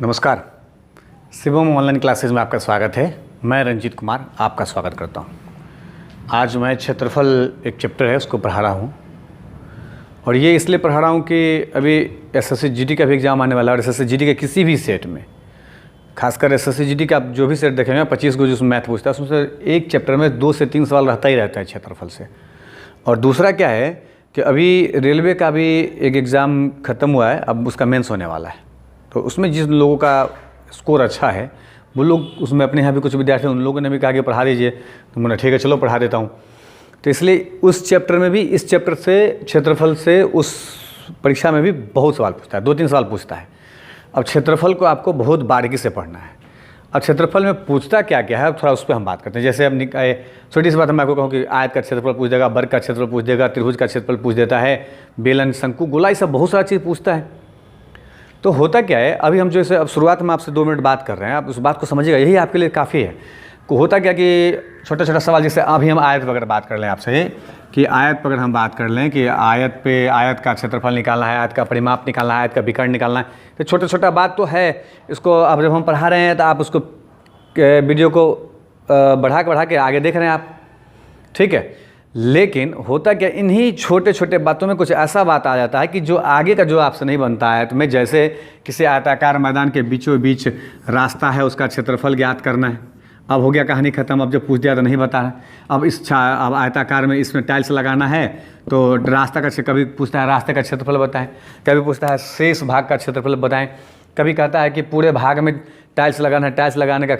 नमस्कार। Shivam online classes में आपका स्वागत है। मैं रंजीत कुमार आपका स्वागत करता हूं। आज मैं क्षेत्रफल एक चैप्टर है उसको पढ़ा रहा हूं और ये इसलिए पढ़ा रहा हूं कि अभी एसएससी जीडी का भी एग्ज़ाम आने वाला है और एसएससी जीडी के किसी भी सेट में, खासकर एसएससी जीडी का आप जो भी सेट देखेंगे 25 को जिसमें मैथ पूछता है उसमें एक चैप्टर में 2 से 3 सवाल रहता ही रहता है क्षेत्रफल से। और दूसरा क्या है कि अभी रेलवे का भी एक एग्ज़ाम ख़त्म हुआ है, अब उसका मेंस होने वाला है। तो उसमें जिन लोगों का स्कोर अच्छा है वो लोग उसमें अपने यहाँ भी कुछ विद्यार्थी उन लोगों ने भी कहा कि पढ़ा दीजिए, तो मैंने ठीक है चलो पढ़ा देता हूँ। तो इसलिए उस चैप्टर में भी, इस चैप्टर से क्षेत्रफल से उस परीक्षा में भी बहुत सवाल पूछता है, 2-3 सवाल पूछता है। अब क्षेत्रफल को आपको बहुत बारीकी से पढ़ना है। अब क्षेत्रफल में पूछता क्या क्या है अब थोड़ा उस पर हम बात करते हैं। जैसे अब छोटी सी बात मैं आपको कहूँ कि आयत का क्षेत्रफल पूछ देगा, वर्ग का क्षेत्रफल पूछ देगा, त्रिभुज का क्षेत्रफल पूछ देता है, बेलन, शंकु, गोला, ये सब बहुत सारा चीज़ पूछता है। तो होता क्या है, अभी हम जो इसे अब शुरुआत में आपसे 2 मिनट बात कर रहे हैं, आप उस बात को समझिएगा, यही आपके लिए काफ़ी है। को होता क्या कि छोटा छोटा सवाल, जैसे अभी हम आयत वगैरह बात कर लें आपसे कि आयत वगैरह हम बात कर लें कि आयत का क्षेत्रफल निकालना है, आयत का परिमाप निकालना है, आयत का विकर्ण निकालना है, तो छोटा छोटा बात तो है। इसको अब जब हम पढ़ा रहे हैं तो आप उसको वीडियो को बढ़ा के आगे देख रहे हैं आप, ठीक है। लेकिन होता क्या, इन्हीं छोटे छोटे बातों में कुछ ऐसा बात आ जाता है कि जो आगे का जो आपसे नहीं बनता है। तो मैं जैसे किसी आयताकार मैदान के बीचों बीच रास्ता है, उसका क्षेत्रफल ज्ञात करना है। अब हो गया कहानी ख़त्म, अब जब पूछ दिया तो नहीं बता रहा। अब अब आयताकार में इसमें टाइल्स लगाना है तो रास्ता का, कभी पूछता है रास्ते का क्षेत्रफल बताएं, कभी पूछता है शेष भाग का क्षेत्रफल बताएं, कभी कहता है कि पूरे भाग में टाइल्स लगाना है, टाइल्स लगाने का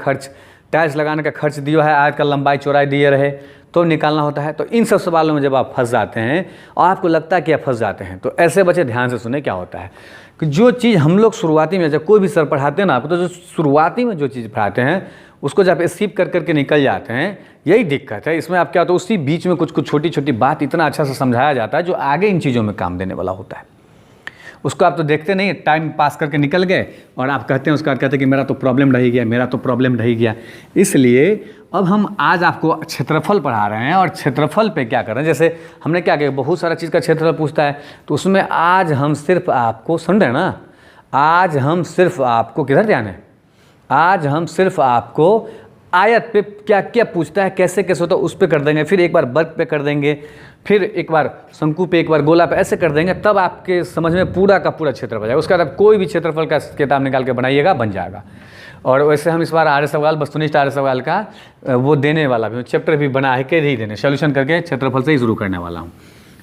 खर्च दिया है, आयत का लंबाई चौड़ाई दिए रहे तो निकालना होता है। तो इन सब सवालों में जब आप फंस जाते हैं और आपको लगता है कि आप फंस जाते हैं, तो ऐसे बच्चे ध्यान से सुने क्या होता है कि जो चीज़ हम लोग शुरुआती में, जब कोई भी सर पढ़ाते हैं ना आपको, तो जो शुरुआती में जो चीज़ पढ़ाते हैं उसको जब स्किप कर करके निकल जाते हैं, यही दिक्कत है। इसमें आप क्या होता है, उसी बीच में कुछ छोटी छोटी बात इतना अच्छा से समझाया जाता है जो आगे इन चीज़ों में काम देने वाला होता है। उसको आप तो देखते नहीं, टाइम पास करके निकल गए और आप कहते हैं, उसके बाद कहते हैं कि मेरा तो प्रॉब्लम रह गया। इसलिए अब हम आज आपको क्षेत्रफल पढ़ा रहे हैं और क्षेत्रफल पे क्या कर रहे हैं। जैसे हमने क्या किया, बहुत सारा चीज़ का क्षेत्रफल पूछता है, तो उसमें आज हम सिर्फ आपको, सुन रहे हैं ना, आज हम सिर्फ आपको किधर ध्यान है, आज हम सिर्फ आपको आयत पे क्या क्या पूछता है, कैसे कैसे होता है उस पे कर देंगे, फिर एक बार वर्ग पे कर देंगे, फिर एक बार शंकु पे, एक बार गोला पे, ऐसे कर देंगे। तब आपके समझ में पूरा का पूरा क्षेत्रफल जाएगा। उसके बाद आप कोई भी क्षेत्रफल का किताब निकाल के बनाइएगा, बन जाएगा। और वैसे हम इस बार आर्य सवाल, वस्तुनिष्ठ आर्य सवाल का वो देने वाला भी, चैप्टर भी बना के ही देने, सोल्यूशन करके क्षेत्रफल से ही शुरू करने वाला हूँ,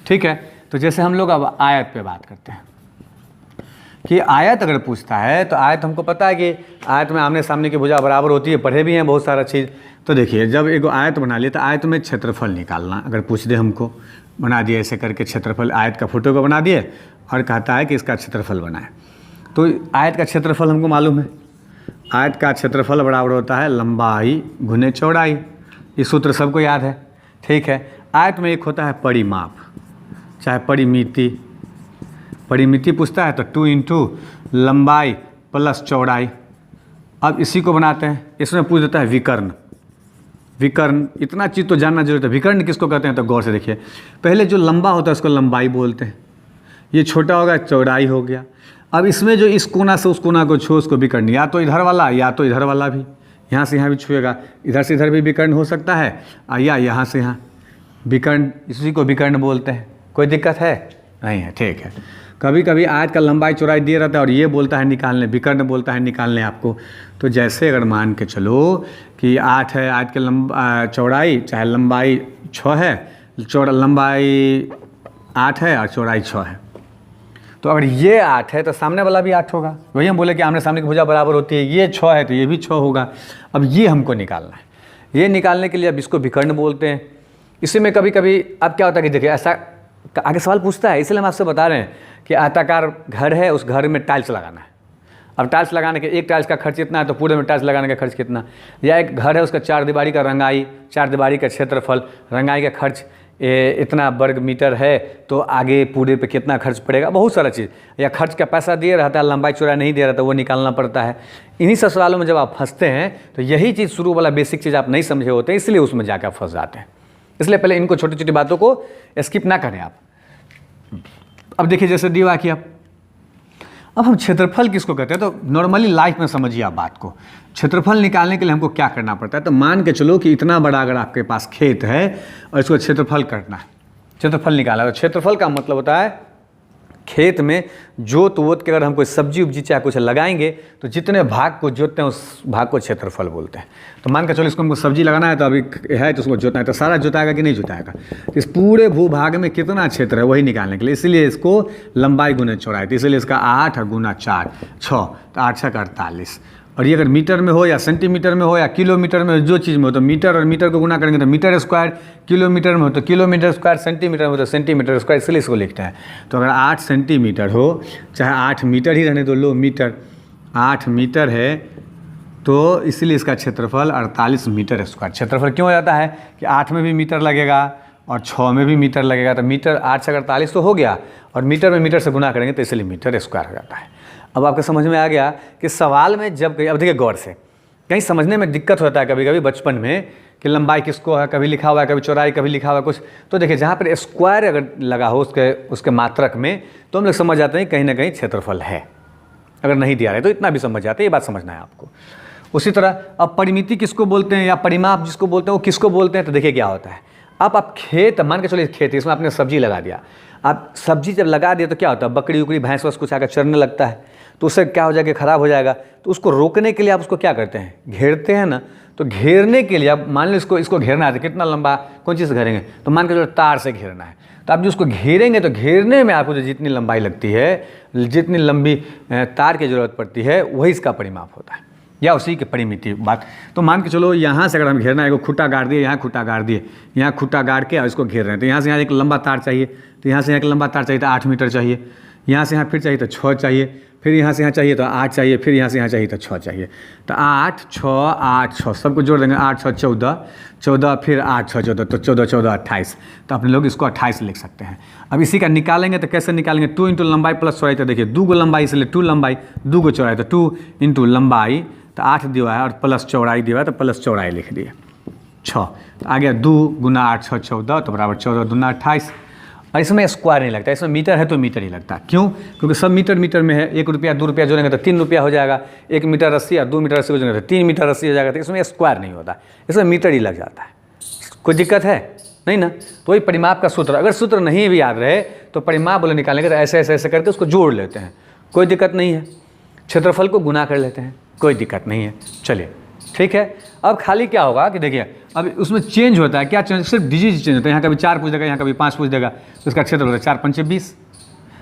ठीक है। तो जैसे हम लोग अब आयत पे बात करते हैं कि आयत अगर पूछता है तो आयत हमको पता है कि आयत में आमने सामने की भुजा बराबर होती है, पढ़े भी हैं बहुत सारा चीज़। तो देखिए, जब एक आयत बना लिया तो आयत में क्षेत्रफल निकालना अगर पूछ दे हमको, बना दिए ऐसे करके क्षेत्रफल, आयत का फोटो को बना दिए और कहता है कि इसका क्षेत्रफल बनाए। तो आयत का क्षेत्रफल हमको मालूम है, आयत का क्षेत्रफल बराबर होता है लंबाई गुने चौड़ाई। ये सूत्र सबको याद है, ठीक है। आयत में एक होता है परिमाप, चाहे परिमिति पूछता है तो 2 इंटू लंबाई प्लस चौड़ाई। अब इसी को बनाते हैं, इसमें पूछ देता है विकर्ण। इतना चीज़ तो जानना जरूरी है। विकर्ण किसको कहते हैं तो गौर से देखिए, पहले जो लंबा होता है उसको लंबाई बोलते हैं, ये छोटा होगा चौड़ाई हो गया। अब इसमें जो इस कोना से उस कोना को छू उसको विकर्ण, या तो इधर वाला या तो इधर वाला भी, यहाँ से यहाँ भी छुएगा, इधर से इधर भी विकर्ण हो सकता है, या यहाँ से यहाँ विकर्ण, इसी को विकर्ण बोलते हैं। कोई दिक्कत है नहीं है, ठीक है। कभी कभी आयत का लंबाई चौड़ाई दिया रहता है और ये बोलता है निकालने, विकर्ण बोलता है निकालने आपको। तो जैसे अगर मान के चलो कि 8 है आयत के चौड़ाई, चाहे लंबाई 6 है, लंबाई 8 है और चौड़ाई 6 है, तो अगर ये 8 है तो सामने वाला भी 8 होगा। वही हम बोले कि आमने सामने की भुजा बराबर होती है, ये 6 है तो ये भी 6 होगा। अब ये हमको निकालना है। ये निकालने के लिए अब इसको विकर्ण बोलते हैं। इसी में कभी कभी अब क्या होता है कि देखिए, ऐसा आगे सवाल पूछता है, इसलिए हम आपसे बता रहे हैं कि आयताकार घर है, उस घर में टाइल्स लगाना है। अब टाइल्स लगाने के, एक टाइल्स का खर्च इतना है तो पूरे में टाइल्स लगाने का खर्च कितना। या एक घर है, उसका 4 दीवारी का रंगाई, 4 दीवारी का क्षेत्रफल, रंगाई का खर्च इतना वर्ग मीटर है, तो आगे पूरे पे कितना खर्च पड़ेगा, बहुत सारा चीज़। या खर्च का पैसा दिए रहता है, लंबाई चौड़ाई नहीं दे रहता, वो निकालना पड़ता है। इन्हीं सब सवालों में जब आप फंसते हैं तो यही चीज़, शुरू वाला बेसिक चीज़ आप नहीं समझे होते, इसलिए उसमें जाकर आप फंस जाते हैं। इसलिए पहले इनको छोटी छोटी बातों को स्किप ना करें आप। अब देखिए, जैसे दिया कि अब हम क्षेत्रफल किसको कहते हैं, तो नॉर्मली लाइफ में समझिए आप बात को। क्षेत्रफल निकालने के लिए हमको क्या करना पड़ता है, तो मान के चलो कि इतना बड़ा अगर आपके पास खेत है और इसको क्षेत्रफल करना है, क्षेत्रफल निकाला, तो क्षेत्रफल का मतलब होता है खेत में जोत वोत के अगर हम कोई सब्जी उब्जी चाहे कुछ लगाएंगे तो जितने भाग को जोतते हैं उस भाग को क्षेत्रफल बोलते हैं। तो मान के चलो इसको हमको सब्जी लगाना है, तो अभी है तो उसको जोतना है, तो सारा जोताएगा कि नहीं जोताएगा, तो इस पूरे भूभाग में कितना क्षेत्र है वही निकालने के लिए, इसीलिए इसको लंबाई गुना चौड़ाई, तो इसलिए इसका 8 और गुना 4 6, तो 8 6 48। और ये अगर मीटर में हो या सेंटीमीटर में हो या किलोमीटर में हो, जो चीज़ में हो, तो मीटर और मीटर को गुना करेंगे तो मीटर स्क्वायर, किलोमीटर में हो तो किलोमीटर स्क्वायर, सेंटीमीटर में हो तो सेंटीमीटर स्क्वायर, इसलिए इसको लिखते हैं। तो अगर 8 सेंटीमीटर हो, चाहे 8 मीटर ही रहने दो, लो मीटर 8 मीटर है, तो इसलिए इसका क्षेत्रफल 48 मीटर स्क्वायर। क्षेत्रफल क्यों हो जाता है कि 8 में भी मीटर लगेगा और 6 में भी मीटर लगेगा, तो मीटर 8 से 48 तो हो गया, और मीटर में मीटर से गुना करेंगे तो इसलिए मीटर स्क्वायर हो जाता है। अब आपको समझ में आ गया कि सवाल में जब कहीं, अब देखिए गौर से, कहीं समझने में दिक्कत होता है कभी कभी बचपन में कि लंबाई किसको है, कभी लिखा हुआ है, कभी चौड़ाई, कभी लिखा हुआ है कुछ, तो देखिए जहाँ पर स्क्वायर अगर लगा हो उसके मात्रक में, तो हम लोग समझ जाते हैं कहीं ना कहीं क्षेत्रफल है। अगर नहीं दिया है तो इतना भी समझ जाते हैं, ये बात समझना है आपको। उसी तरह अब परिमिति किसको बोलते हैं या परिमाप जिसको बोलते हैं वो किसको बोलते हैं, तो देखिए क्या होता है। अब आप खेत, मान के चलिए खेत, इसमें आपने सब्जी लगा दिया, आप सब्जी जब लगा दिया तो क्या होता है, बकरी उकरी भैंस वैंस कुछ आकर चरने लगता है, तो उससे क्या हो जाएगा, ख़राब हो जाएगा। तो उसको रोकने के लिए आप उसको क्या करते हैं, घेरते हैं ना। तो घेरने के लिए आप मान लो इसको घेरना है, तो कितना लंबा कौन चीज़ से घेरेंगे, तो मान के चलो तार से घेरना है, तो आप जो उसको घेरेंगे तो घेरने में आपको जो जितनी लंबाई लगती है, जितनी लंबी तार की ज़रूरत पड़ती है, वही इसका परिमाप होता है या उसी की परिमिति बात। तो मान के चलो यहाँ से अगर हम घेरना है, खुट्टा गाड़ दिए, यहाँ खुट्टा गाड़ दिए, यहाँ खुट्टा गाड़ के और इसको घेर रहे हैं, तो यहाँ से यहाँ एक लंबा तार चाहिए, तो यहाँ से यहाँ एक लंबा तार चाहिए तो 8 मीटर चाहिए, यहाँ से यहाँ फिर चाहिए तो 6 चाहिए, फिर यहाँ से यहाँ चाहिए तो 8 चाहिए, फिर यहाँ से यहाँ चाहिए तो 6 चाहिए। तो 8 6 8 6 सबको जोड़ देंगे, 8 6 14 14, फिर 8 6 14, तो 14 14 28, तो अपने लोग इसको 28 लिख सकते हैं। अब इसी का निकालेंगे तो कैसे निकालेंगे, 2 इंटू लंबाई प्लस चौड़ाई, तो देखिए 2 को लंबाई इसलिए 2 लंबाई, 2 को चौड़ाई, तो 2 इंटू लंबाई, तो 8 दिया है और प्लस चौड़ाई दिया है तो प्लस चौड़ाई लिख दिए 6, तो आ गया 2 गुना 8 6 14, तो बराबर 14 दूना 28। और इसमें स्क्वायर नहीं लगता, इसमें मीटर है तो मीटर ही लगता है। क्यों, क्योंकि सब मीटर मीटर में है, 1 रुपया 2 रुपया जोड़ेंगे तो 3 रुपया हो जाएगा, 1 मीटर 80 और 2 मीटर 80 को जोड़ेंगे तो 3 मीटर 80 हो जाएगा, तो इसमें स्क्वायर नहीं होता, इसमें मीटर ही लग जाता है। कोई दिक्कत है नहीं ना। तो वही परिमाप का सूत्र, अगर सूत्र नहीं भी याद रहे तो परिमाप बोले निकालेंगे तो ऐसे ऐसे ऐसे करके उसको जोड़ लेते हैं, कोई दिक्कत नहीं है। क्षेत्रफल को गुना कर लेते हैं, कोई दिक्कत नहीं है। चलिए ठीक है। अब खाली क्या होगा कि देखिए अब उसमें चेंज होता है, क्या चेंज, सिर्फ डिजिट चेंज होता है। यहाँ कभी 4 पूछ देगा, यहाँ कभी 5 पूछ देगा, तो इसका क्षेत्र होता है 4 5 20,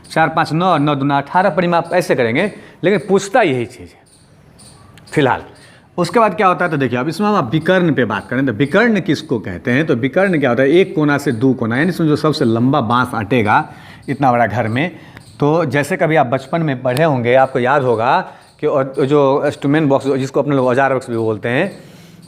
4 5 9, 9 दूना 18 परिमाप ऐसे करेंगे, लेकिन पूछता यही चीज़ है फिलहाल। उसके बाद क्या होता है, तो देखिए अब इसमें हम विकर्ण पे बात करें तो विकर्ण किसको कहते हैं, तो विकर्ण क्या होता है, एक कोना से 2 कोना, यानी इसमें जो सबसे लंबा बाँस अटेगा इतना बड़ा घर में। तो जैसे कभी आप बचपन में पढ़े होंगे, आपको याद होगा कि जो इंस्ट्रूमेंट बॉक्स जिसको अपने लोग औजार बॉक्स भी बोलते हैं,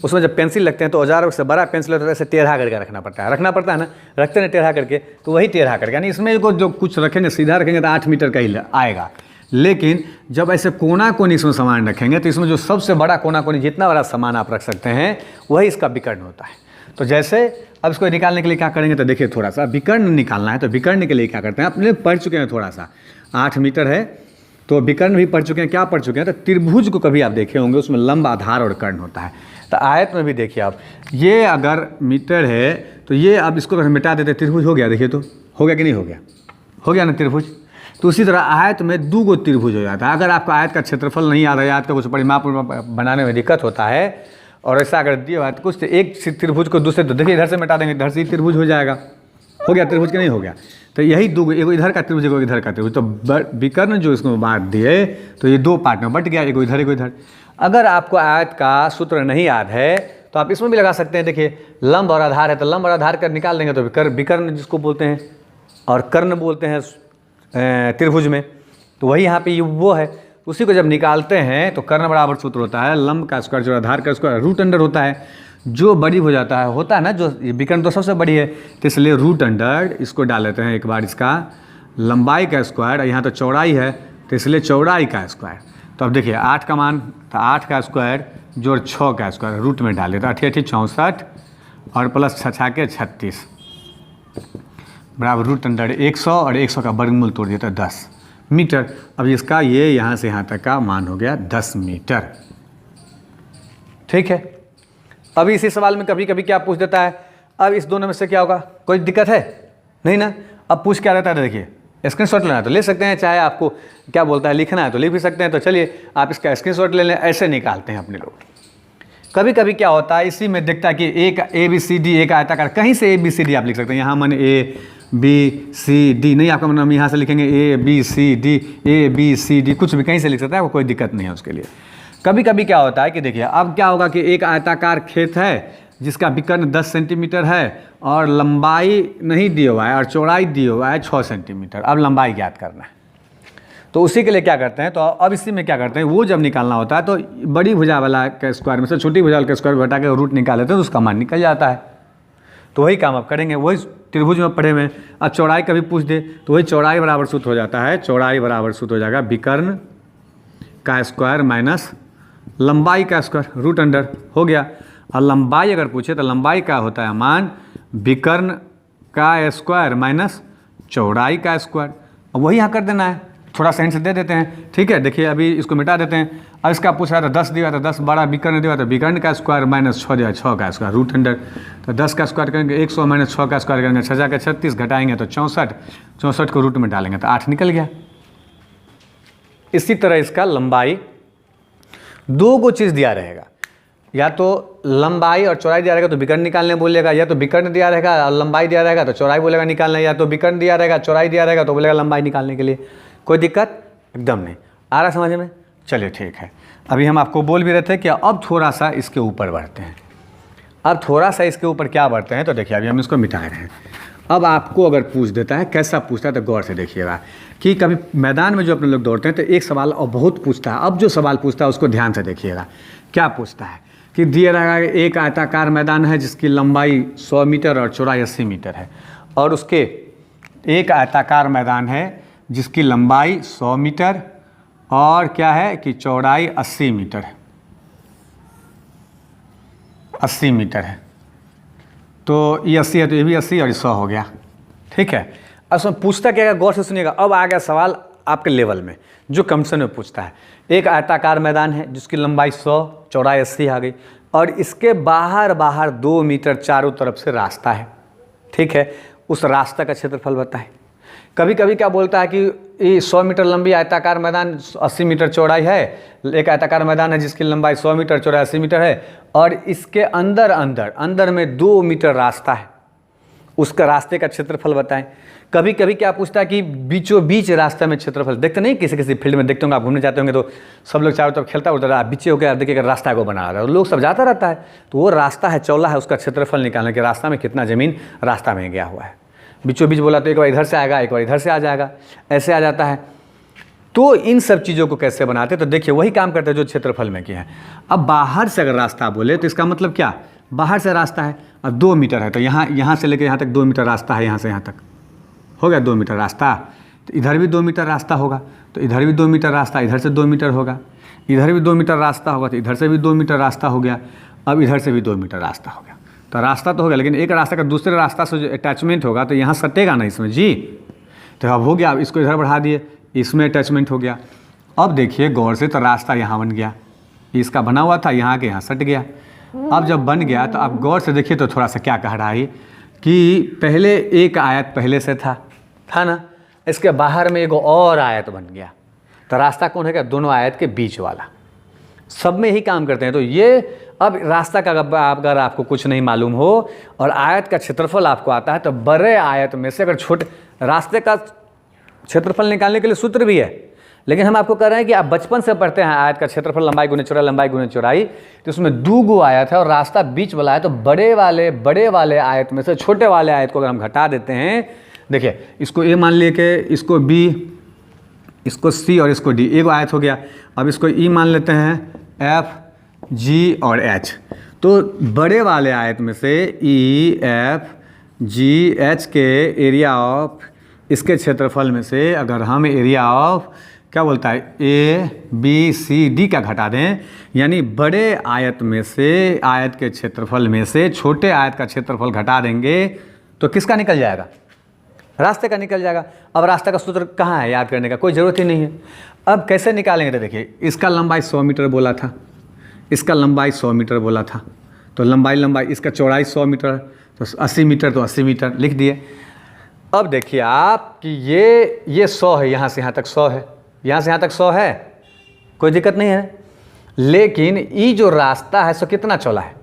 उसमें जब पेंसिल लगते हैं तो औजार बॉक्स से बड़ा पेंसिल होता है, ऐसे टेढ़ा करके रखना पड़ता है ना, रखते हैं टेढ़ा करके, तो वही टेढ़ा करके, यानी इसमें को जो कुछ रखेंगे सीधा रखेंगे तो 8 मीटर का ही आएगा। लेकिन जब ऐसे कोना कोनी इसमें सामान रखेंगे तो इसमें जो सबसे बड़ा कोना कोनी जितना बड़ा सामान आप रख सकते हैं वही इसका विकर्ण होता है। तो जैसे अब इसको निकालने के लिए क्या करेंगे, तो देखिए थोड़ा सा विकर्ण निकालना है, तो विकर्ण के लिए क्या करते हैं, अपने पढ़ चुके हैं थोड़ा सा, 8 मीटर है तो विकर्ण भी पढ़ चुके हैं। क्या पढ़ चुके हैं, तो त्रिभुज को कभी आप देखे होंगे, उसमें लंबा आधार और कर्ण होता है। तो आयत में भी देखिए आप, ये अगर मीटर है तो ये अब इसको अगर मिटा देते त्रिभुज हो गया, देखिए तो हो गया कि नहीं हो गया, हो गया ना त्रिभुज। तो उसी तरह आयत में 2 गो त्रिभुज हो जाता है। अगर आपका आयत का क्षेत्रफल नहीं याद है, आयत का कुछ परिमाप बनाने में दिक्कत होता है और ऐसा अगर दिया हुआ तो कुछ, तो एक त्रिभुज को दूसरे, तो देखिए इधर से मिटा देंगे, इधर से त्रिभुज हो जाएगा, हो गया त्रिभुज कि नहीं हो गया। तो यही 2, एगो इधर का त्रिभुज, एगो इधर का त्रिभुज। तो विकर्ण जो इसको बांट दिए तो ये 2 पार्ट में बट गया, एगो इधर एगो इधर। अगर आपको आयत का सूत्र नहीं याद है तो आप इसमें भी लगा सकते हैं। देखिए लंब और आधार है, तो लंब और आधार कर निकाल देंगे तो विकर्ण जिसको बोलते हैं, और कर्ण बोलते हैं त्रिभुज में, तो वही यहाँ पे वो है। उसी को जब निकालते हैं तो कर्ण बराबर सूत्र होता है लंब का स्क्वायर जो आधार का स्क्वायर, रूट अंडर होता है, जो बड़ी हो जाता है, होता है ना, जो विकर्ण तो सबसे बड़ी है, तो इसलिए रूट अंडर इसको डाल लेते हैं एक बार, इसका लंबाई का स्क्वायर, यहाँ तो चौड़ाई है तो इसलिए चौड़ाई का स्क्वायर। तो अब देखिए 8 का मान, तो 8 का स्क्वायर जोड़ 6 का स्क्वायर, रूट में डाल देते हैं, 8 8 64 और प्लस 6 के 36 बराबर रूट अंडर 100, और 100 का वर्गमूल तोड़ देता है 10, मीटर। अब इसका ये यहाँ से यहाँ तक का मान हो गया 10 मीटर। ठीक है। अभी इसी सवाल में कभी कभी क्या पूछ देता है, अब इस दोनों में से क्या होगा, कोई दिक्कत है नहीं ना। अब पूछ क्या रहता है, देखिए स्क्रीनशॉट लेना है तो ले सकते हैं, चाहे आपको क्या बोलता है लिखना है तो लिख भी सकते हैं। तो चलिए आप इसका स्क्रीनशॉट ले लें, ऐसे निकालते हैं अपने लोग। कभी कभी क्या होता है, इसी में देखता है कि एक ABCD एक आयताकार, कहीं से ABCD आप लिख सकते हैं। यहाँ मन ABCD नहीं, आपका मतलब हम यहाँ से लिखेंगे ABCD कुछ भी कहीं से लिख सकता है, वो कोई दिक्कत नहीं है उसके लिए। कभी कभी क्या होता है कि देखिए अब क्या होगा कि एक आयताकार खेत है जिसका विकर्ण 10 सेंटीमीटर है और लंबाई नहीं दिया हुआ है और चौड़ाई दिया हुआ है 6 सेंटीमीटर। अब लंबाई ज्ञात करना है, तो उसी के लिए क्या करते हैं, तो अब इसी में क्या करते हैं, वो जब निकालना होता है तो बड़ी भुजा वाला के स्क्वायर में से छोटी भुजा वाला के स्क्वायर घटा के रूट निकाल लेते हैं तो उसका मान निकल जाता है। तो वही काम अब करेंगे, वही त्रिभुज में पढ़े हुए। अब चौड़ाई कभी पूछ दे तो वही चौड़ाई बराबर सूत्र हो जाता है, चौड़ाई बराबर सूत्र हो जाएगा विकर्ण का स्क्वायर माइनस लंबाई का स्क्वायर, रूट अंडर हो गया। और लंबाई अगर पूछे तो लंबाई का होता है मान विकर्ण का स्क्वायर माइनस चौड़ाई का स्क्वायर। अब वही यहाँ कर देना है, थोड़ा सा हिंट दे देते हैं। ठीक है, देखिए अभी इसको मिटा देते हैं। अब इसका पूछ रहा था 10 दिया था, 10 12 विकर्ण दिया था, विकर्ण का स्क्वायर माइनस 6 दिया, 6 का स्क्वायर रूट अंडर। तो 10 का स्क्वायर करेंगे 100 माइनस 6 का स्क्वायर करेंगे 6 के 36 घटाएंगे तो 64, 64 को रूट में डालेंगे तो 8 निकल गया। इसी तरह इसका लंबाई दो को चीज़ दिया रहेगा, या तो लंबाई और चौड़ाई दिया रहेगा तो विकर्ण निकालने बोलेगा, या तो विकर्ण दिया रहेगा और लंबाई दिया रहेगा तो चौड़ाई बोलेगा निकालने, या तो विकर्ण दिया रहेगा चौड़ाई दिया रहेगा तो बोलेगा लंबाई निकालने के लिए। कोई दिक्कत एकदम नहीं आ रहा समझ में। चलिए ठीक है, अभी हम आपको बोल भी रहे थे कि अब थोड़ा सा इसके ऊपर बढ़ते हैं। अब थोड़ा सा इसके ऊपर क्या बढ़ते हैं, तो देखिए अभी हम इसको मिटा रहे हैं। अब आपको अगर पूछ देता है, कैसा पूछता है तो गौर से देखिएगा कि कभी मैदान में जो अपने लोग दौड़ते हैं तो एक सवाल और बहुत पूछता है। अब जो सवाल पूछता है उसको ध्यान से देखिएगा। क्या पूछता है कि दिया रहेगा एक आयताकार मैदान है जिसकी लंबाई 100 मीटर और चौड़ाई 80 मीटर है, और उसके एक आयताकार मैदान है जिसकी लंबाई 100 मीटर और क्या है कि चौड़ाई 80 मीटर है, 80 मीटर है। तो ये 80 है तो ये भी 80 और ये 100 हो गया। ठीक है, अब उसमें पूछता क्या है, गौर से सुनिएगा। अब आ गया सवाल आपके लेवल में जो कंपटीशन में पूछता है। एक आयताकार मैदान है जिसकी लंबाई 100 चौड़ाई 80 आ गई, और इसके बाहर 2 मीटर चारों तरफ से रास्ता है। ठीक है, उस रास्ता का क्षेत्रफल बताएं। कभी कभी क्या बोलता है कि ये 100 मीटर लंबी आयताकार मैदान 80 मीटर चौड़ाई है, एक आयताकार मैदान है जिसकी लंबाई 100 मीटर चौड़ाई 80 मीटर है, और इसके अंदर में 2 मीटर रास्ता है, उसका रास्ते का क्षेत्रफल बताएं। कभी कभी क्या पूछता है कि बीचों बीच रास्ते में क्षेत्रफल, देखते नहीं किसी किसी फील्ड में देखते होंगे, आप घूमने जाते होंगे तो सब लोग चारों तरफ खेलता उड़ता रहा, बीचे होकर देखिएगा रास्ता को बना रहा है, लोग सब जाता रहता है, तो वो रास्ता है चौला है, उसका क्षेत्रफल निकालने के रास्ता में कितना ज़मीन रास्ता में गया हुआ है। बीचों बीच बोला तो एक बार इधर से आएगा, एक बार इधर से आ जाएगा, ऐसे आ जाता है। तो इन सब चीज़ों को कैसे बनाते, तो देखिए वही काम करते हैं जो क्षेत्रफल में किया है। अब बाहर से अगर रास्ता बोले तो इसका मतलब क्या, बाहर से रास्ता है और 2 मीटर है, तो यहाँ से लेकर यहाँ तक 2 मीटर रास्ता है, यहाँ से यहाँ तक हो गया 2 मीटर रास्ता। तो इधर भी 2 मीटर रास्ता होगा, तो इधर भी 2 मीटर रास्ता, इधर से 2 मीटर होगा, इधर भी 2 मीटर रास्ता होगा, तो इधर से भी 2 मीटर रास्ता हो गया, अब इधर से भी 2 मीटर रास्ता हो गया। तो रास्ता तो हो गया, लेकिन एक रास्ता का दूसरे रास्ता से जो अटैचमेंट होगा तो यहाँ सटेगा ना इसमें जी। तो अब हो गया, अब इसको इधर बढ़ा दिए, इसमें अटैचमेंट हो गया। अब देखिए गौर से, तो रास्ता यहाँ बन गया, इसका बना हुआ था, यहाँ के यहाँ सट गया। अब जब बन गया तो आप गौर से देखिए तो थोड़ा सा क्या कह रहा है कि पहले एक आयत पहले से था ना, इसके बाहर में एक और आयत बन गया, तो रास्ता कौन है क्या, दोनों आयत के बीच वाला। सब में ही काम करते हैं। तो ये अब रास्ता का अगर आपको कुछ नहीं मालूम हो और आयत का क्षेत्रफल आपको आता है, तो बड़े आयत में से अगर छोटे रास्ते का क्षेत्रफल निकालने के लिए सूत्र भी है, लेकिन हम आपको कह रहे हैं कि आप बचपन से पढ़ते हैं आयत का क्षेत्रफल लंबाई गुने चौड़ाई, लंबाई गुने चौड़ाई, तो उसमें 2 आयत है और रास्ता बीच वाला है। तो बड़े वाले आयत में से छोटे वाले आयत को अगर हम घटा देते हैं, देखिए इसको ए मान लिए के, इसको बी, इसको सी और इसको डी, एक आयत हो गया। अब इसको ई मान लेते हैं, एफ जी और एच। तो बड़े वाले आयत में से ई एफ जी एच के एरिया ऑफ, इसके क्षेत्रफल में से अगर हम एरिया ऑफ क्या बोलता है ए बी सी डी का घटा दें, यानी बड़े आयत में से, आयत के क्षेत्रफल में से छोटे आयत का क्षेत्रफल घटा देंगे, तो किसका निकल जाएगा, रास्ते का निकल जाएगा। अब रास्ते का सूत्र कहाँ है याद करने का, कोई ज़रूरत ही नहीं है। अब कैसे निकालेंगे तो देखिए, इसका लंबाई 100 मीटर बोला था, इसका लंबाई 100 मीटर बोला था, तो लंबाई इसका चौड़ाई 100 मीटर, तो 80 मीटर तो 80 मीटर लिख दिए। अब देखिए आप कि ये 100 है, यहाँ से यहाँ तक 100 है, यहाँ से यहाँ तक 100 है, कोई दिक्कत नहीं है। लेकिन ये जो रास्ता है सो कितना चौड़ा है,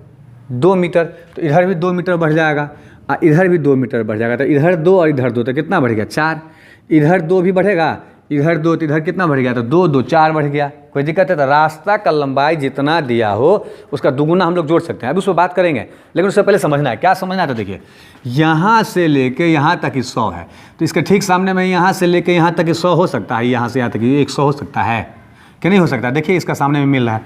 2 मीटर, तो इधर भी 2 मीटर बढ़ जाएगा और इधर भी 2 मीटर बढ़ जाएगा, तो इधर 2 और इधर 2, तो कितना बढ़ गया 4। इधर 2 भी बढ़ेगा, इधर 2, तो इधर कितना बढ़ गया, तो 2 2 4 बढ़ गया, कोई दिक्कत है। तो रास्ता का लंबाई जितना दिया हो उसका दुगुना हम लोग जोड़ सकते हैं। अभी उस पर बात करेंगे, लेकिन उससे पहले समझना है, क्या समझना है तो देखिए, यहाँ से लेके यहाँ तक ही 100 है, तो इसके ठीक सामने में यहाँ से लेके यहाँ तक ही 100 हो सकता है, यहाँ से यहाँ तक 100 हो सकता है कि नहीं हो सकता। देखिए इसका सामने में मिल रहा है,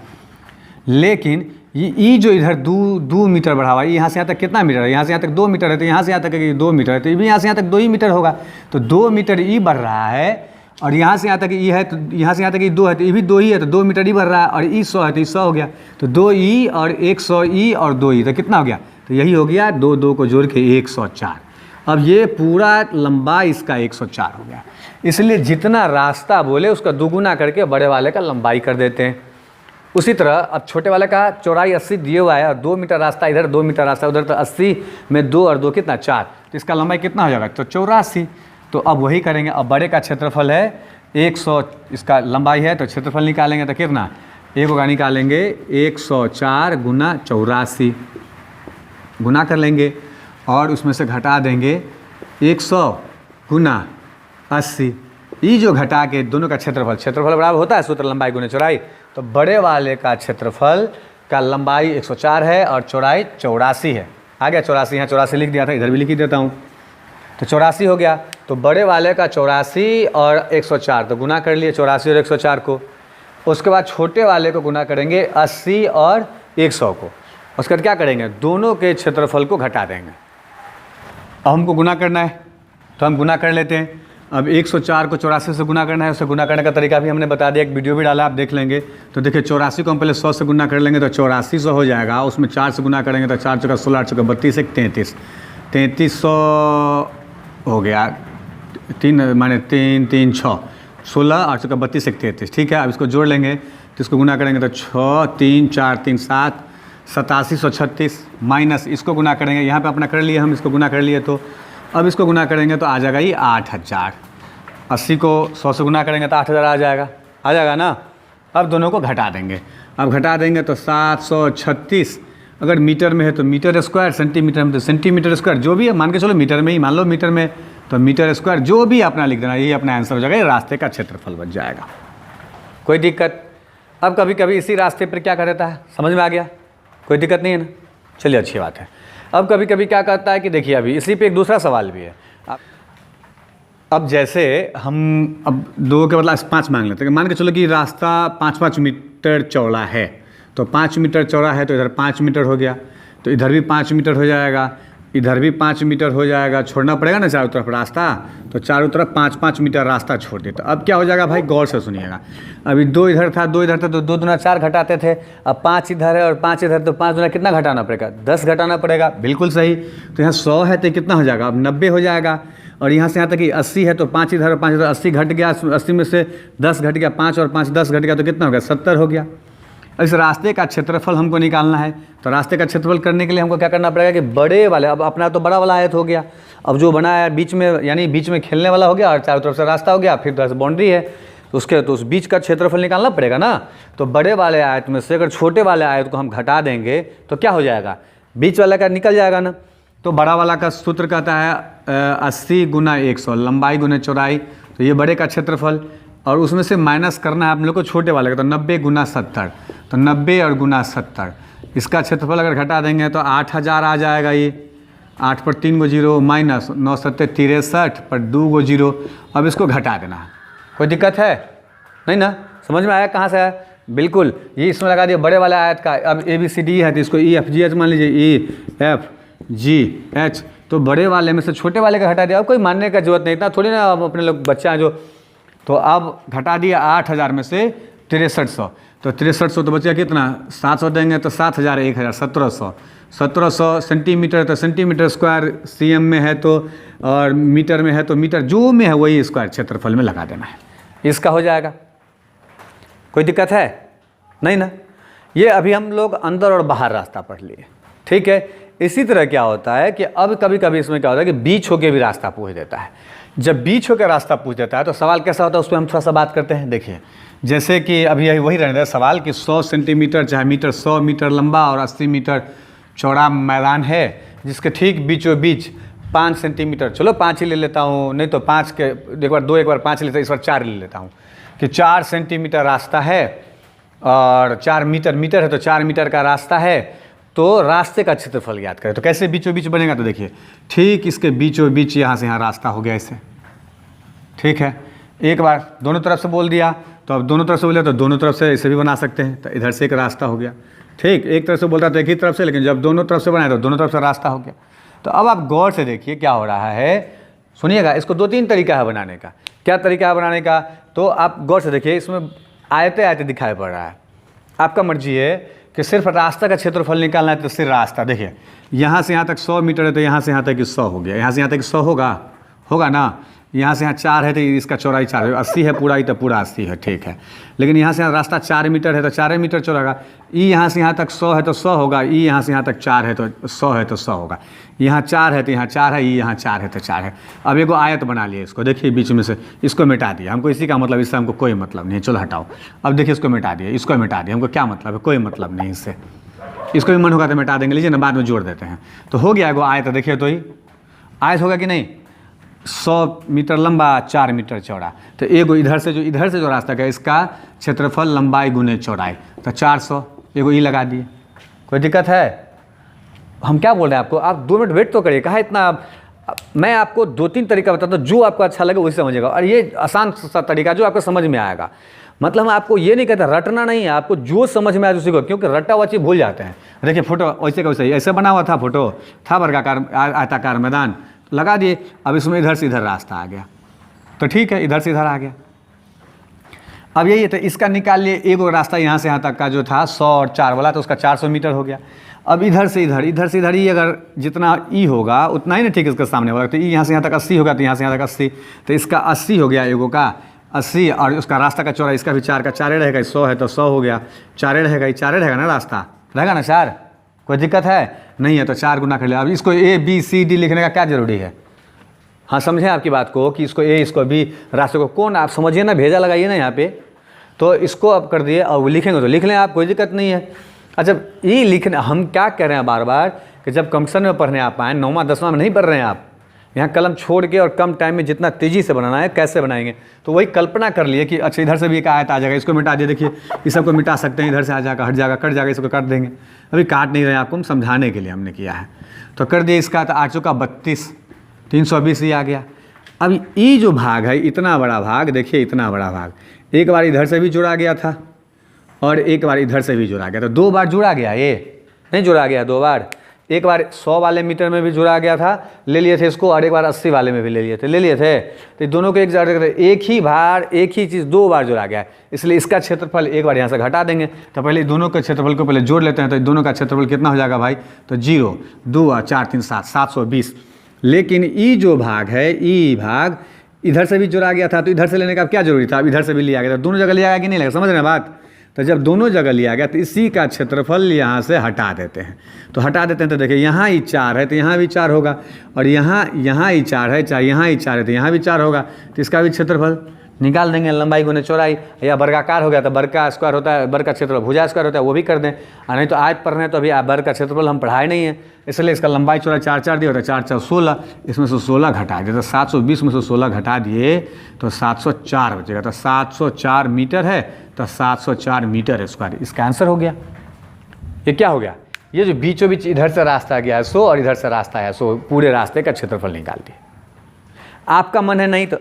लेकिन ये जो इधर 2 मीटर बढ़ा हुआ है, यहाँ से यहाँ तक कितना मीटर है, यहाँ से यहाँ तक 2 मीटर है, तो यहाँ से यहाँ तक 2 मीटर है, तो ये भी यहाँ से यहाँ तक 2 ही मीटर होगा, तो 2 मीटर ये बढ़ रहा है। और यहाँ से यहाँ तक ये है, तो यहाँ से यहाँ तक ये 2 है, तो ये भी 2 ही है, तो 2 मीटर ही बढ़ रहा है, और ई 100 है तो ये 100 हो गया, तो 2 ई और 100 ई और 2 ई, तो कितना हो गया, तो यही हो गया, 2 2 को जोड़ के 104। अब ये पूरा लंबाई इसका 104 हो गया। इसलिए जितना रास्ता बोले उसका दुगुना करके बड़े वाले का लंबाई कर देते हैं। उसी तरह अब छोटे वाले का चौड़ाई 80 दिए हुआ है, और 2 मीटर रास्ता इधर, 2 मीटर रास्ता उधर, तो 80 में 2 और 2 कितना 4, तो इसका लंबाई कितना हो जाएगा, तो 84। तो अब वही करेंगे। अब बड़े का क्षेत्रफल है 100, इसका लंबाई है, तो क्षेत्रफल निकालेंगे तो कितना, एक होगा, निकालेंगे 104 गुना 84, गुना कर लेंगे और उसमें से घटा देंगे 100 गुना 80। ये जो घटा के दोनों का क्षेत्रफल बराबर होता है सूत्र लंबाई गुना चौड़ाई। तो बड़े वाले का क्षेत्रफल का लंबाई 104 है और चौड़ाई 84 है। आ गया 84, यहाँ 84 लिख दिया था, इधर भी लिख ही देता हूँ, तो 84 हो गया। तो बड़े वाले का 84 और 104, तो गुना कर लिए 84 और 104 को। उसके बाद छोटे वाले को गुना करेंगे 80 और 100 को। उसके बाद क्या करेंगे, दोनों के क्षेत्रफल को घटा देंगे। अब हमको गुना करना है तो हम गुना कर लेते हैं। अब 104 को 84 से गुना करना है, उससे गुना करने का तरीका भी हमने बता दिया, एक वीडियो भी डाला, आप देख लेंगे। तो देखिए 84 को हम पहले 100 से गुना कर लेंगे तो 8400 हो जाएगा, उसमें 4 से गुना करेंगे तो 4 चौका 16, 8 चौका 32, 3300 हो गया, 3 माने 3 3 6 16, 8 चौका 32, 33, ठीक है। अब इसको जोड़ लेंगे तो इसको गुना करेंगे तो 6 3 4 3 7 8736, माइनस इसको गुना करेंगे, यहाँ पे अपना कर लिए हम, इसको गुना कर लिए, तो अब इसको गुना करेंगे तो आ जाएगा ये 8000। 80 को 100 से गुना करेंगे तो 8000 आ जाएगा ना। अब दोनों को घटा देंगे। अब घटा देंगे तो 736, अगर मीटर में है तो मीटर स्क्वायर, सेंटीमीटर में तो सेंटीमीटर स्क्वायर, जो भी है मान के चलो मीटर में ही मान लो, मीटर में तो मीटर स्क्वायर, जो भी अपना लिख देना, यही अपना आंसर हो जाएगा, ये रास्ते का क्षेत्रफल बच जाएगा। कोई दिक्कत। अब कभी कभी इसी रास्ते पर क्या कर देता है, समझ में आ गया, कोई दिक्कत नहीं है ना, चलिए अच्छी बात है। अब कभी कभी क्या करता है कि देखिए अभी इसी पे एक दूसरा सवाल भी है। अब जैसे हम अब 2 के बदला 5 मांग लेते हैं, मान के चलो कि रास्ता 5-5 मीटर चौड़ा है, तो 5 मीटर चौड़ा है तो इधर 5 मीटर हो गया, तो इधर भी 5 मीटर हो जाएगा, इधर भी 5 मीटर हो जाएगा, छोड़ना पड़ेगा ना चारों तरफ रास्ता, तो चारों तरफ 5-5 मीटर रास्ता छोड़ देते। अब क्या हो जाएगा भाई, गौर से सुनिएगा। अभी 2 इधर था, 2 इधर था, तो 2 दूना 4 घटाते थे, अब 5 इधर है और 5 इधर, तो 5 दूना कितना घटाना पड़ेगा, 10 घटाना पड़ेगा, बिल्कुल सही। तो यहाँ 100 है तो कितना हो जाएगा, अब 90 हो जाएगा, और यहाँ से यहाँ तक कि 80 है तो 5 इधर और 5 इधर, 80 घट गया, 80 में से 10 घट गया, 5 और 5 10 घट गया, तो कितना हो गया, 70 हो गया। इस रास्ते का क्षेत्रफल हमको निकालना है, तो रास्ते का क्षेत्रफल करने के लिए हमको क्या करना पड़ेगा कि बड़े वाले, अब अपना तो बड़ा वाला आयत हो गया, अब जो बना है बीच में, यानी बीच में खेलने वाला हो गया और चारों तरफ से रास्ता हो गया, फिर तरफ से बाउंड्री है, तो उसके तो उस बीच का क्षेत्रफल निकालना पड़ेगा ना। तो बड़े वाले आयत में से अगर छोटे वाले आयत को हम घटा देंगे तो क्या हो जाएगा, बीच वाला का निकल जाएगा ना। तो बड़ा वाला का सूत्र कहता है 80 गुना 100, लंबाई गुना चौड़ाई, तो ये बड़े का क्षेत्रफल, और उसमें से माइनस करना है आप लोग को छोटे वाले का, तो 90 गुना 70, तो 90 और गुना 70, इसका क्षेत्रफल अगर घटा देंगे तो 8000 आ जाएगा। ये 8 पर 3 गो 0 माइनस 9 7 63 पर 2 गो 0। अब इसको घटा देना है, कोई दिक्कत है नहीं ना, समझ में आया कहाँ से आया, बिल्कुल। ये इसमें लगा दिया बड़े वाले आयत का। अब ABCD है तो इसको EFGH मान लीजिए, EFGH, तो बड़े वाले में से छोटे वाले का घटा दिया। अब कोई मानने का जरूरत नहीं, इतना थोड़ी ना अपने लोग बच्चा हैं जो, तो अब घटा दिया 8000 में से 6300, तो 6300 तो बचेगा कितना, 700 देंगे तो 7000 1000 1700, 1700 सेंटीमीटर, तो सेंटीमीटर स्क्वायर सीएम में है तो, और मीटर में है तो मीटर, जो में है वही स्क्वायर क्षेत्रफल में लगा देना है, इसका हो जाएगा। कोई दिक्कत है नहीं ना। ये अभी हम लोग अंदर और बाहर रास्ता पढ़ लिए, ठीक है। इसी तरह क्या होता है कि अब कभी कभी इसमें क्या होता है कि बीच होकर भी रास्ता पूछ देता है। जब बीच होकर रास्ता पूछ देता है तो सवाल कैसा होता है, उस पर हम थोड़ा सा बात करते हैं। देखिए, जैसे कि अभी यही वही रहने सवाल कि 100 सेंटीमीटर चाहे मीटर, 100 मीटर लंबा और 80 मीटर चौड़ा मैदान है, जिसके ठीक बीचों बीच 5 सेंटीमीटर, चलो 5 ही ले लेता हूँ, नहीं तो 5 के एक बार 2 एक बार 5 लेता हूँ, इस बार 4 ले लेता हूँ, कि 4 सेंटीमीटर रास्ता है और 4 मीटर है तो 4 मीटर का रास्ता है, तो रास्ते का क्षेत्रफल ज्ञात करें। तो कैसे बीचों बीच बनेगा, तो देखिए ठीक इसके बीचों बीच यहाँ से यहाँ रास्ता हो गया ऐसे, ठीक है। एक बार दोनों तरफ से बोल दिया, तो अब दोनों तरफ से बोले तो दोनों तरफ से इसे भी बना सकते हैं, तो इधर से एक रास्ता हो गया, ठीक। एक तरफ से बोलता तो एक ही तरफ से, लेकिन जब दोनों तरफ से बनाए तो दोनों तरफ से रास्ता हो गया। तो अब आप गौर से देखिए क्या हो रहा है, सुनिएगा। इसको 2-3 तरीका है बनाने का। क्या तरीका है बनाने का, तो आप गौर से देखिए, इसमें आयते आयते दिखाई पड़ रहा है। आपका मर्जी है कि सिर्फ रास्ता का क्षेत्रफल निकालना है, तो सिर्फ रास्ता देखिए, यहाँ से यहाँ तक 100 मीटर है तो यहाँ से यहाँ तक 100 हो गया, यहाँ से यहाँ तक 100 होगा ना। यहाँ से यहाँ 4 है तो इसका चौड़ाई 4 है, 80 है पूरा ही तो पूरा 80 है, ठीक है। लेकिन यहाँ से यहाँ रास्ता 4 मीटर है तो 4 मीटर चौड़ा होगा। ई यहाँ से यहाँ तक 100 है तो 100 होगा, ई यहाँ से यहाँ तक 4 है तो 100 है तो 100 होगा। यहाँ 4 है तो यहाँ 4 है, ई यहाँ 4 है तो 4 है। अब एगो आयत बना लिए, इसको देखिए बीच में से, इसको मिटा दिया। हमको इसी का मतलब, इससे हमको कोई मतलब नहीं, चलो हटाओ। अब देखिए इसको मिटा दिया, इसको मिटा दिया, हमको क्या मतलब है, कोई मतलब नहीं इससे। इसको भी मन होगा तो मिटा देंगे, लीजिए ना, बाद में जोड़ देते हैं। तो हो गया एगो आयत, देखिए तो ही आयत होगा कि नहीं, 100 मीटर लंबा 4 मीटर चौड़ा। तो एगो इधर से जो रास्ता है इसका क्षेत्रफल लंबाई गुने चौड़ाई, तो 400, एगो ई लगा दिए। कोई दिक्कत है? हम क्या बोल रहे हैं आपको, आप 2 मिनट वेट तो करिए, कहा इतना। मैं आपको 2-3 तरीका बताता हूँ, जो आपको अच्छा लगे वही समझेगा, और ये आसान सा तरीका जो आपको समझ में आएगा। मतलब हम आपको ये नहीं कहते रटना नहीं है, आपको जो समझ में आए उसी को, क्योंकि रटा हुआ चीज़ भूल जाते हैं। देखिए फोटो वैसे का वैसे ही ऐसे बना हुआ था, फोटो था वर्गाकार आयताकार मैदान, लगा दिए। अब इसमें इधर से इधर रास्ता आ गया, तो ठीक है, इधर से इधर आ गया। अब यही है, तो इसका निकाल लिए, एक रास्ता यहाँ से यहाँ तक का जो था 100 और 4 वाला, तो उसका 400 मीटर हो गया। अब इधर से इधर ही अगर जितना ई होगा उतना ही ना, ठीक, इसका सामने वाला, तो ई यहाँ से यहाँ तक 80 होगा, तो यहाँ से यहाँ तक 80, तो इसका 80 हो गया, एगो का 80, और उसका रास्ता का चौड़ा इसका भी 4 का 4 रहेगा, 100 है तो 100 हो गया, 4 रहेगा, ये 4 रहेगा ना, रास्ता रहेगा ना 4। कोई दिक्कत है नहीं है, तो 4 गुना कर लिया। अब इसको ABCD लिखने का क्या जरूरी है? हाँ, समझें आपकी बात को कि इसको A इसको B, रास्ते को कौन, आप समझिए ना, भेजा लगाइए ना यहाँ पे, तो इसको अब कर दिए, और लिखेंगे तो लिख लें आप, कोई दिक्कत नहीं है। अच्छा, ये लिखना हम क्या कह रहे हैं बार बार कि जब कंपटीशन में पढ़ने आप आएँ, 9वां 10वां में नहीं पढ़ रहे हैं आप, यहाँ कलम छोड़ के और कम टाइम में जितना तेज़ी से बनाना है कैसे बनाएंगे, तो वही कल्पना कर लिए कि अच्छा इधर से भी एक आयत आ जाएगा, इसको मिटा दिए। देखिए इस सबको मिटा सकते हैं, इधर से आ जाएगा, हट जाएगा, कट जाएगा, इसको काट देंगे। अभी काट नहीं रहे, आपको हम समझाने के लिए हमने किया है। तो कर दिए, इसका तो आ चुका 32, 320 ही आ गया। अब ये जो भाग है, इतना बड़ा भाग, देखिए इतना बड़ा भाग, एक बार इधर से भी जुड़ा गया था और एक बार इधर से भी जुड़ा गया था, 2 बार जुड़ा गया, ये नहीं जुड़ा गया 2 बार। एक बार 100 वाले मीटर में भी जुड़ा गया था, ले लिए थे इसको, और एक बार 80 वाले में भी ले लिए थे। तो दोनों को एक जगह, एक ही भार, एक ही चीज़ 2 बार जुड़ा गया है, इसलिए इसका क्षेत्रफल एक बार यहाँ से घटा देंगे। तो पहले दोनों के क्षेत्रफल को पहले जोड़ लेते हैं, तो दोनों का क्षेत्रफल कितना हो जाएगा भाई, तो 0, 2 और 4 3 7, 720। लेकिन ई जो भाग है, ई भाग इधर से भी जुड़ा गया था, तो इधर से लेने का क्या जरूरी था, अब इधर से भी लिया गया, तो दोनों जगह लिया गया कि नहीं लगा, समझ रहे हैं बात। तो जब दोनों जगह लिया गया तो इसी का क्षेत्रफल यहाँ से हटा देते हैं। तो हटा देते हैं, तो देखिए यहाँ ही 4 है तो यहाँ भी 4 होगा, और यहाँ ही 4 है, चाहे यहाँ ही 4 है तो यहाँ भी 4 होगा, तो इसका भी क्षेत्रफल निकाल देंगे, लंबाई गुने चौड़ाई। या वर्गाकार हो गया तो वर्ग का स्क्वायर होता है, वर्ग का क्षेत्रफल भुजा स्क्वायर होता है, वो भी कर दें। और नहीं तो आयत पढ़ रहे हैं तो अभी वर्ग का क्षेत्रफल हम पढ़ाए नहीं है, इसलिए इसका लंबाई चौड़ाई 4 दिया होता है, 4 4 16, इसमें से 16 घटा दिए, तो 720 में से 16 घटा दिए तो 704 बचेगा। तो 704 मीटर है, तो 704 मीटर स्क्वायर इसका आंसर हो गया। ये क्या हो गया, ये जो बीचों बीच इधर से रास्ता गया है 100 और इधर से रास्ता है 100, पूरे रास्ते का क्षेत्रफल निकाल दिए। आपका मन है नहीं तो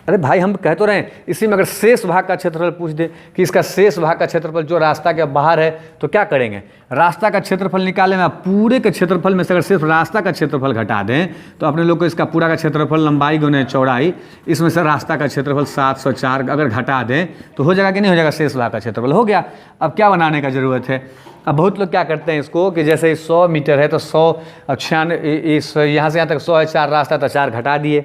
अरे भाई हम कह तो रहे हैं, इसी में अगर शेष भाग का क्षेत्रफल पूछ दे कि इसका शेष भाग का क्षेत्रफल जो रास्ता के बाहर है, तो क्या करेंगे, रास्ता का क्षेत्रफल निकाले में पूरे के क्षेत्रफल में से अगर सिर्फ रास्ता का क्षेत्रफल घटा दें तो अपने लोग को इसका पूरा का क्षेत्रफल लंबाई गुने चौड़ाई, इसमें से रास्ता का क्षेत्रफल 704 अगर घटा दें तो हो जाएगा कि नहीं हो जाएगा, शेष भाग का क्षेत्रफल हो गया। अब क्या बनाने का ज़रूरत है, अब बहुत लोग क्या करते हैं इसको कि जैसे 100 मीटर है तो 100 96 यहाँ से यहाँ तक 100 है, 4 रास्ता तो 4 घटा दिए,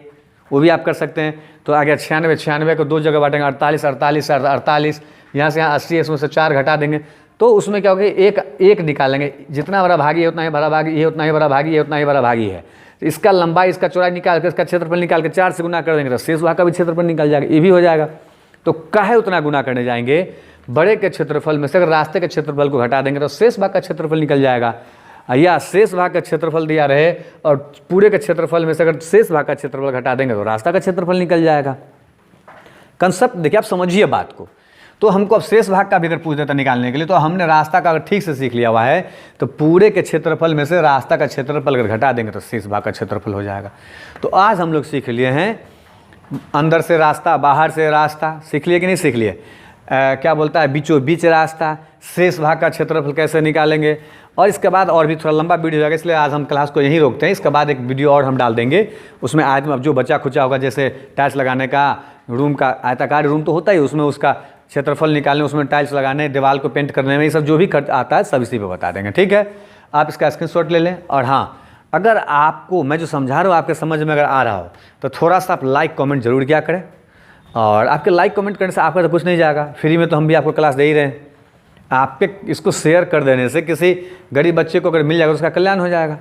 वो भी आप कर सकते हैं। तो आगे 96 को 2 जगह बांटेंगे, 48 यहाँ से यहाँ 80, इसमें से 4 घटा देंगे तो उसमें क्या होगा, एक निकालेंगे, जितना बड़ा भागी है उतना ही बड़ा भागी, ये उतना ही बड़ा भागी है, उतना ही बड़ा भागी है। तो इसका लंबाई इसका चौड़ाई निकाल के इसका क्षेत्रफल निकाल के 4 से गुना कर देंगे तो शेष भाग का भी क्षेत्रफल निकल जाएगा, ये भी हो जाएगा। तो काहे उतना गुना करने जाएंगे, बड़े के क्षेत्रफल में से अगर रास्ते के क्षेत्रफल को घटा देंगे तो शेष भाग का क्षेत्रफल निकल जाएगा, या शेष भाग का क्षेत्रफल दिया रहे और पूरे के क्षेत्रफल में से अगर शेष भाग का क्षेत्रफल घटा देंगे तो रास्ता का क्षेत्रफल निकल जाएगा। कंसेप्ट देखिए, आप समझिए बात को। तो हमको अब शेष भाग का भी अगर पूछ देता निकालने के लिए, तो हमने रास्ता का अगर ठीक से सीख लिया हुआ है तो पूरे के क्षेत्रफल में से रास्ता का क्षेत्रफल अगर घटा देंगे तो शेष भाग का क्षेत्रफल हो जाएगा। तो आज हम लोग सीख लिए हैं अंदर से रास्ता, बाहर से रास्ता, सीख लिए कि नहीं सीख लिए, क्या बोलता है बीचों बीच रास्ता, शेष भाग का क्षेत्रफल कैसे निकालेंगे। और इसके बाद और भी थोड़ा लंबा वीडियो जाएगा, इसलिए आज हम क्लास को यहीं रोकते हैं। इसके बाद एक वीडियो और हम डाल देंगे, उसमें आज में अब जो बचा खुचा होगा, जैसे टाइल्स लगाने का, रूम का आयताकार रूम तो होता ही, उसमें उसका क्षेत्रफल निकालने, उसमें टाइल्स लगाने, दीवार को पेंट करने में, ये सब जो भी खर्च आता है सब इसी पे बता देंगे, ठीक है। आप इसका स्क्रीनशॉट ले लें। और हाँ, अगर आपको मैं जो समझा रहा हूँ आपके समझ में अगर आ रहा हो तो थोड़ा सा आप लाइक कमेंट जरूर किया करें। और आपके लाइक कमेंट करने से आपका तो कुछ नहीं जाएगा, फ्री में तो हम भी आपको क्लास दे ही रहे हैं। आपके इसको शेयर कर देने से किसी गरीब बच्चे को अगर मिल जाएगा तो उसका कल्याण हो जाएगा।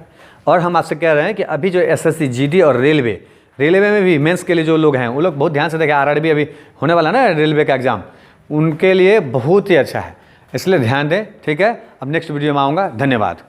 और हम आपसे कह रहे हैं कि अभी जो SSC GD और रेलवे में भी मेंस के लिए जो लोग हैं वो लोग बहुत ध्यान से देखें, RRB अभी होने वाला ना रेलवे का एग्ज़ाम, उनके लिए बहुत ही अच्छा है, इसलिए ध्यान दें, ठीक है। अब नेक्स्ट वीडियो में आऊँगा, धन्यवाद।